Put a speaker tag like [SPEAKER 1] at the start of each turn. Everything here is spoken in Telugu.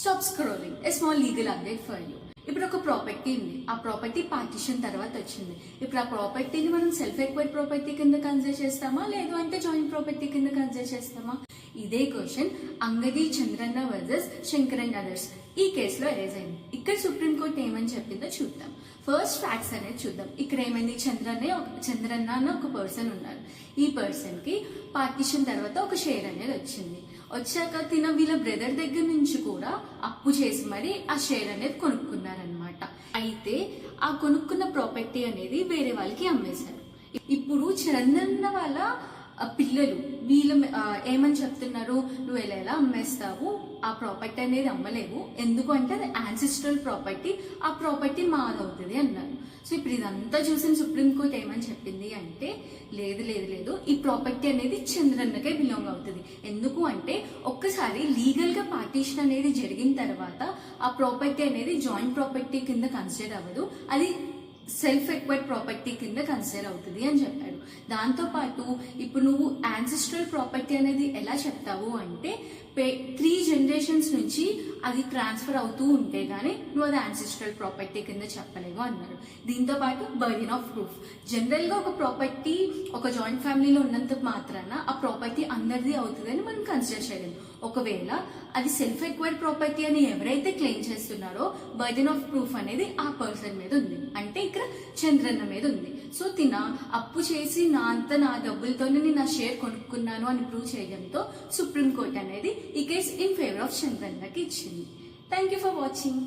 [SPEAKER 1] Stop scrolling a small legal update for you. ఇప్పుడు ఒక ప్రాపర్టీ ఉంది, ఆ ప్రాపర్టీ పార్టిషన్ తర్వాత వచ్చింది. ఇప్పుడు ఆ ప్రాపర్టీని మనం సెల్ఫ్ ఎక్వైర్డ్ ప్రాపర్టీ కింద కన్సిడర్ చేస్తామా, లేదు అంటే జాయింట్ ప్రాపర్టీ కింద కన్సిడర్ చేస్తామా? ఇదే question Angadi Chandranna versus Shankar and others ఈ కేసులో రైజ్ అయింది. ఇక్కడ సుప్రీంకోర్టు ఏమని చెప్పిందో చూద్దాం. ఫస్ట్ ఫ్యాక్ట్స్ అనేది చూద్దాం. ఇక్కడ ఏమైంది, చంద్రన్న అని ఒక పర్సన్ ఉన్నారు. ఈ పర్సన్ కి పార్టిషన్ తర్వాత ఒక షేర్ అనేది వచ్చింది. వచ్చాక వీళ్ళ బ్రదర్ దగ్గర నుంచి కూడా అప్పు చేసి మరి ఆ షేర్ అనేది కొనుక్కున్నారనమాట. అయితే ఆ కొనుక్కున్న ప్రాపర్టీ అనేది వేరే వాళ్ళకి అమ్మేశారు. ఇప్పుడు చంద్రన్న వాళ్ళ పిల్లలు వీళ్ళు ఏమని చెప్తున్నారు, నువ్వు ఎలా అమ్మేస్తావు, ఆ ప్రాపర్టీ అనేది అమ్మలేవు, ఎందుకు అంటే అది యాన్సిస్ట్రల్ ప్రాపర్టీ, ఆ ప్రాపర్టీ మాదవుతుంది అన్నారు. సో ఇప్పుడు ఇదంతా చూసిన సుప్రీంకోర్టు ఏమని చెప్పింది అంటే, లేదు లేదు లేదు ఈ ప్రాపర్టీ అనేది చంద్రన్నకే బిలాంగ్ అవుతుంది. ఎందుకు అంటే ఒక్కసారి లీగల్ గా పార్టీషన్ అనేది జరిగిన తర్వాత ఆ ప్రాపర్టీ అనేది జాయింట్ ప్రాపర్టీ కింద కన్సిడర్ అవ్వదు, అది సెల్ఫ్ ఎక్వైర్డ్ ప్రాపర్టీ కింద కన్సిడర్ అవుతుంది అని చెప్పాడు. దాంతో పాటు ఇప్పుడు నువ్వు యాన్సిస్ట్రల్ ప్రాపర్టీ అనేది ఎలా చెప్తావు అంటే 3 జనరేషన్స్ నుంచి అది ట్రాన్స్ఫర్ అవుతూ ఉంటే గానీ నువ్వు అది యాన్సిస్ట్రల్ ప్రాపర్టీ కింద చెప్పలేవు అన్నారు. దీంతో పాటు బర్డెన్ ఆఫ్ ప్రూఫ్. జనరల్ గా ఒక ప్రాపర్టీ ఒక జాయింట్ ఫ్యామిలీలో ఉన్నంత మాత్రాన ఆ ప్రాపర్టీ అందరిది అవుతుందని మనం కన్సిడర్ చేయలేము. ఒకవేళ అది సెల్ఫ్ ఎక్వైర్డ్ ప్రాపర్టీ అని ఎవరైతే క్లెయిమ్ చేస్తున్నారో బర్డెన్ ఆఫ్ ప్రూఫ్ అనేది ఆ పర్సన్ మీద ఉంది, అంటే ఇక్కడ చంద్రన్న మీద ఉంది. సో అప్పు చేసి నా డబ్బులతోనే నేను నా షేర్ కొనుక్కున్నాను అని ప్రూవ్ చేయడంతో సుప్రీంకోర్టు అనేది ఈ కేసు ఇన్ ఫేవర్ ఆఫ్ చంద్రన్నకి ఇచ్చింది. Thank you for watching.